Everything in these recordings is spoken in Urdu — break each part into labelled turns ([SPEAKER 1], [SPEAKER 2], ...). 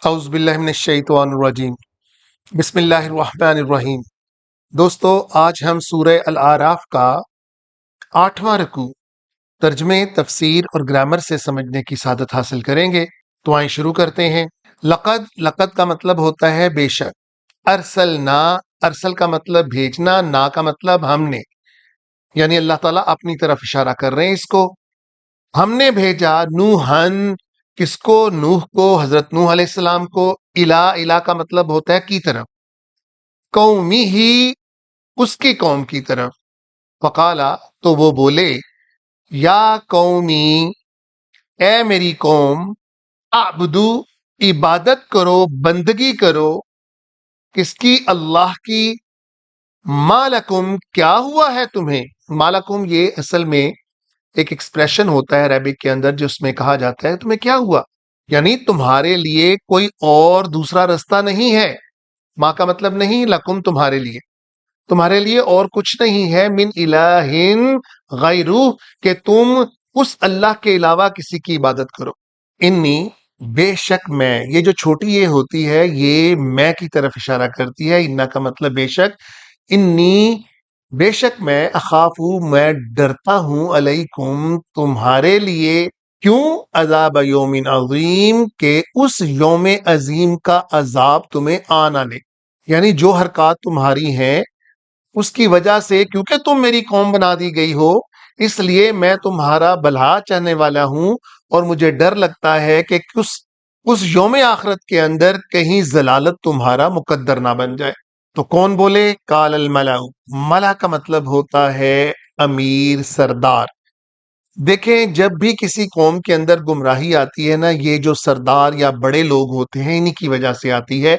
[SPEAKER 1] اعوذ باللہ من الشیطان الرجیم بسم اللہ الرحمن الرحیم۔ دوستو، آج ہم سورہ الاعراف کا 8واں رکوع ترجمے، تفسیر اور گرامر سے سمجھنے کی سعادت حاصل کریں گے۔ تو آئیں شروع کرتے ہیں۔ لقد کا مطلب ہوتا ہے بے شک۔ ارسلنا، ارسل کا مطلب بھیجنا، نا کا مطلب ہم نے، یعنی اللہ تعالیٰ اپنی طرف اشارہ کر رہے ہیں اس کو۔ ہم نے بھیجا نوحن، کس کو؟ نوح کو، حضرت نوح علیہ السلام کو۔ الہ کا مطلب ہوتا ہے کی طرف، قومی ہی، اس کی قوم کی طرف۔ فقالا، تو وہ بولے، یا قومی، اے میری قوم، اعبدو، عبادت کرو، بندگی کرو، کس کی؟ اللہ کی۔ مالکم، کیا ہوا ہے تمہیں؟ مالکم یہ اصل میں ایک ایکسپریشن ہوتا ہے عربک کے اندر جس میں کہا جاتا ہے تمہیں کیا ہوا، یعنی تمہارے لیے کوئی اور دوسرا رستہ نہیں ہے۔ ماں کا مطلب نہیں، لکم تمہارے لیے اور کچھ نہیں ہے، من الہ غیرہ، کہ تم اس اللہ کے علاوہ کسی کی عبادت کرو۔ انی، بے شک میں، یہ جو چھوٹی یہ ہوتی ہے یہ میں کی طرف اشارہ کرتی ہے۔ انا کا مطلب بے شک، انی، بے شک میں، اخافو، میں ڈرتا ہوں، علیکم، تمہارے لیے، کیوں؟ عذاب یوم عظیم، کہ اس یوم عظیم کا عذاب تمہیں آنا لے، یعنی جو حرکات تمہاری ہیں اس کی وجہ سے، کیونکہ تم میری قوم بنا دی گئی ہو، اس لیے میں تمہارا بھلا چاہنے والا ہوں، اور مجھے ڈر لگتا ہے کہ اس یوم آخرت کے اندر کہیں ضلالت تمہارا مقدر نہ بن جائے۔ تو کون بولے؟ قال الملأ، ملا کا مطلب ہوتا ہے امیر، سردار۔ دیکھیں، جب بھی کسی قوم کے اندر گمراہی آتی ہے نا، یہ جو سردار یا بڑے لوگ ہوتے ہیں انہی کی وجہ سے آتی ہے،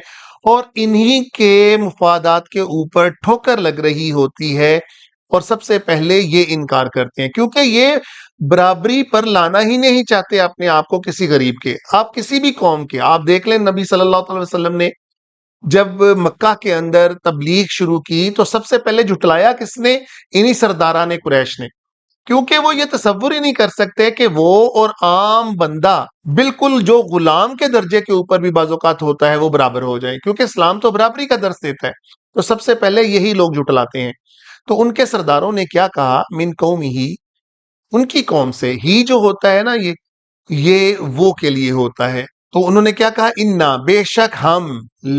[SPEAKER 1] اور انہی کے مفادات کے اوپر ٹھوکر لگ رہی ہوتی ہے، اور سب سے پہلے یہ انکار کرتے ہیں، کیونکہ یہ برابری پر لانا ہی نہیں چاہتے اپنے آپ کو کسی غریب کے۔ آپ کسی بھی قوم کے، آپ دیکھ لیں نبی صلی اللہ علیہ وسلم نے جب مکہ کے اندر تبلیغ شروع کی تو سب سے پہلے جھٹلایا کس نے؟ انہی سرداران قریش نے، کیونکہ وہ یہ تصور ہی نہیں کر سکتے کہ وہ اور عام بندہ، بالکل جو غلام کے درجے کے اوپر بھی بعض اوقات ہوتا ہے، وہ برابر ہو جائے، کیونکہ اسلام تو برابری کا درس دیتا ہے۔ تو سب سے پہلے یہی لوگ جھٹلاتے ہیں۔ تو ان کے سرداروں نے کیا کہا؟ من قومی ہی، ان کی قوم سے، ہی جو ہوتا ہے نا یہ وہ کے لیے ہوتا ہے۔ تو انہوں نے کیا کہا؟ انا، بے شک ہم،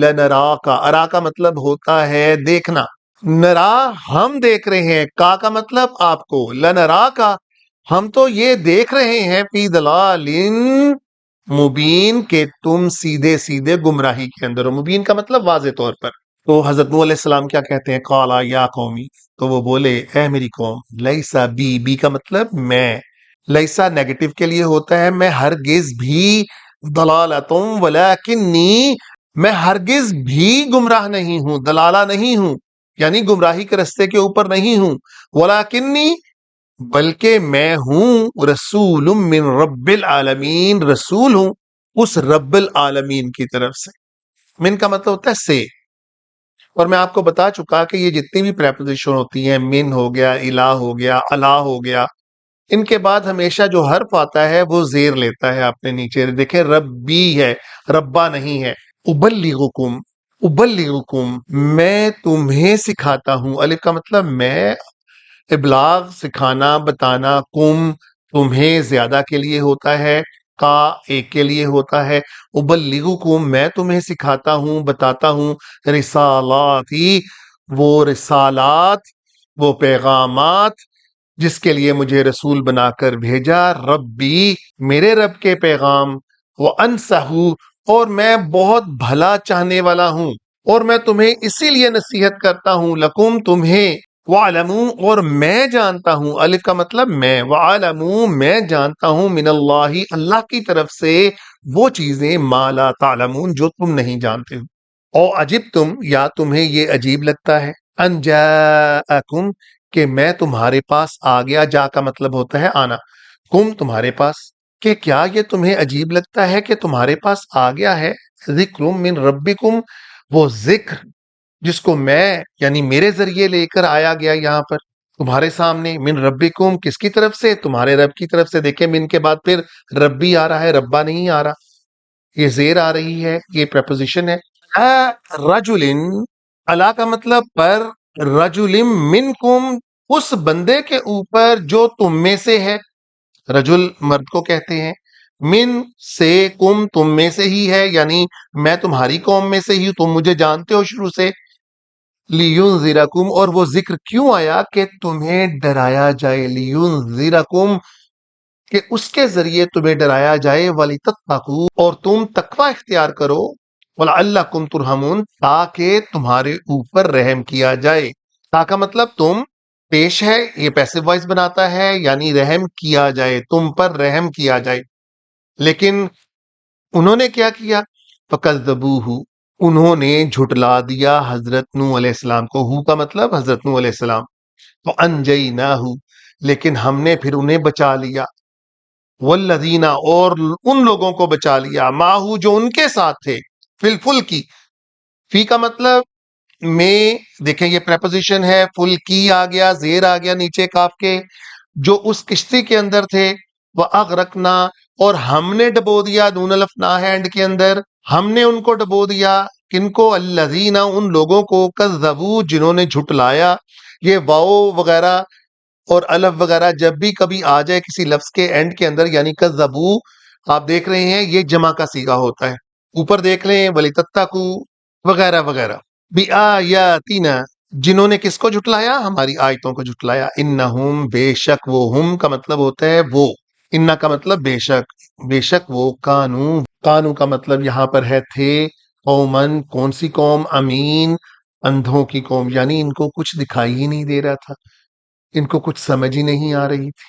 [SPEAKER 1] لنراکا، ارا کا مطلب ہوتا ہے دیکھنا، نرا، ہم دیکھ رہے ہیں، کا مطلب آپ کو، لنراکا، ہم تو یہ دیکھ رہے ہیں، فی ضلال مبین، کہ تم سیدھے سیدھے گمراہی کے اندر ہو۔ مبین کا مطلب واضح طور پر۔ تو حضرت نوح علیہ السلام کیا کہتے ہیں؟ قالا یا قومی، تو وہ بولے، اے میری قوم، لیسا بی، بی کا مطلب میں، لیسا نیگیٹو کے لیے ہوتا ہے، میں ہرگز بھی، ضلالتم ولکنی، میں ہرگز بھی گمراہ نہیں ہوں، دلالہ نہیں ہوں، یعنی گمراہی کے رستے کے اوپر نہیں ہوں، ولکنی، بلکہ میں ہوں، رسول من رب العالمین، رسول ہوں اس رب العالمین کی طرف سے۔ من کا مطلب ہوتا ہے سے، اور میں آپ کو بتا چکا کہ یہ جتنی بھی پریپوزیشن ہوتی ہیں، من ہو گیا، الہ ہو گیا، اللہ ہو گیا، ان کے بعد ہمیشہ جو حرف آتا ہے وہ زیر لیتا ہے اپنے نیچے۔ دیکھیں، ربی ہے، ربا نہیں ہے۔ ابلغکم، ابلغکم، میں تمہیں سکھاتا ہوں، الف کا مطلب میں، ابلاغ سکھانا، بتانا، کم تمہیں زیادہ کے لیے ہوتا ہے، کا ایک کے لیے ہوتا ہے، ابلغکم، میں تمہیں سکھاتا ہوں، بتاتا ہوں، رسالاتی، وہ رسالات، وہ پیغامات جس کے لیے مجھے رسول بنا کر بھیجا، ربی، میرے رب کے پیغام، وانصحو، اور میں بہت بھلا چاہنے والا ہوں، اور میں تمہیں اسی لیے نصیحت کرتا ہوں، لکم، تمہیں، وَعْلَمُوا، اور میں جانتا ہوں، الف کا مطلب میں، وَعْلَمُوا، میں جانتا ہوں، من اللہ، اللہ کی طرف سے وہ چیزیں، ما لا تعلمون، جو تم نہیں جانتے ہو۔ او عجب تم، یا تمہیں یہ عجیب لگتا ہے، ان جاءکم، کہ میں تمہارے پاس آ گیا، جا کا مطلب ہوتا ہے آنا، کم تمہارے پاس، کہ کیا یہ تمہیں عجیب لگتا ہے کہ تمہارے پاس آ گیا ہے، ذکر من ربکم، وہ ذکر جس کو میں، یعنی میرے ذریعے لے کر آیا گیا یہاں پر تمہارے سامنے، من ربکم، کس کی طرف سے؟ تمہارے رب کی طرف سے۔ دیکھیں، من کے بعد پھر ربی آ رہا ہے، ربا نہیں آ رہا۔ یہ زیر آ رہی ہے، یہ پریپوزیشن ہے. رجلن، علا کا مطلب پر، رجلم منکم، اس بندے کے اوپر جو تم میں سے ہے. رجل مرد کو کہتے ہیں، من سے، کم تم میں سے ہی ہے، یعنی میں تمہاری قوم میں سے ہی ہوں، تم مجھے جانتے ہو شروع سے. لیونذرکم، اور وہ ذکر کیوں آیا کہ تمہیں ڈرایا جائے. لیونذرکم، کہ اس کے ذریعے تمہیں ڈرایا جائے. وَلِتَتَّقُوا، اور تم تقوی اختیار کرو. وَلَعَلَّكُمْ تُرْحَمُونَ، تاکہ تمہارے اوپر رحم کیا جائے. تا کا مطلب تم پیش ہے، یہ پیسو وائس بناتا ہے، یعنی رحم کیا جائے، تم پر رحم کیا جائے. لیکن انہوں نے کیا کیا؟ فَكَذَّبُوهُ، انہوں نے جھٹلا دیا حضرت نوح علیہ السلام کو. ہو کا مطلب حضرت نوح علیہ السلام. فَأَنْجَيْنَاهُ، لیکن ہم نے پھر انہیں بچا لیا. والذین، اور ان لوگوں کو بچا لیا، ماہو، جو ان کے ساتھ تھے، فی الفلکی. فی کا مطلب میں، دیکھیں یہ پریپوزیشن ہے، فل کی آ گیا، زیر آ گیا نیچے کاف کے، جو اس کشتی کے اندر تھے. وَأَغْرَقْنَا، اور ہم نے ڈبو دیا، نون الف نا ہے اینڈ کے اندر، ہم نے ان کو ڈبو دیا. کن کو؟ الذین، ان لوگوں کو، کذبوا، جنہوں نے جھٹلایا. یہ واو وغیرہ اور الف وغیرہ جب بھی کبھی آ جائے کسی لفظ کے اینڈ کے اندر، یعنی کذبوا، آپ دیکھ رہے ہیں یہ جمع کا صیغہ ہوتا ہے. اوپر دیکھ لیں، وَلِتَتَّقُوا وغیرہ وغیرہ. بِآیاتِنَا، جنہوں نے کس کو جھٹلایا؟ ہماری آیتوں کو جھٹلایا. انہم، بے شک وہ، ہم کا مطلب ہوتا ہے وہ، انا کا مطلب بے شک، بے شک وہ، کانو کا مطلب یہاں پر ہے تھے. قومن، کون سی قوم؟ امین، اندھوں کی قوم، یعنی ان کو کچھ دکھائی ہی نہیں دے رہا تھا، ان کو کچھ سمجھ ہی نہیں آ رہی تھی.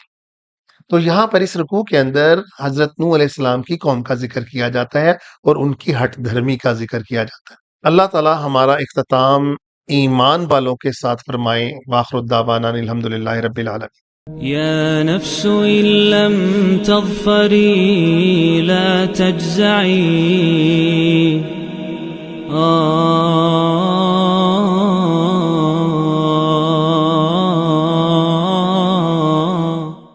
[SPEAKER 1] تو یہاں پر اس رکوع کے اندر حضرت نوح علیہ السلام کی قوم کا ذکر کیا جاتا ہے اور ان کی ہٹ دھرمی کا ذکر کیا جاتا ہے. اللہ تعالی ہمارا اختتام ایمان والوں کے ساتھ فرمائے. وآخر الدعوانا الحمدللہ رب العالمین.
[SPEAKER 2] يا نفس إن لم تظفري لا تجزعي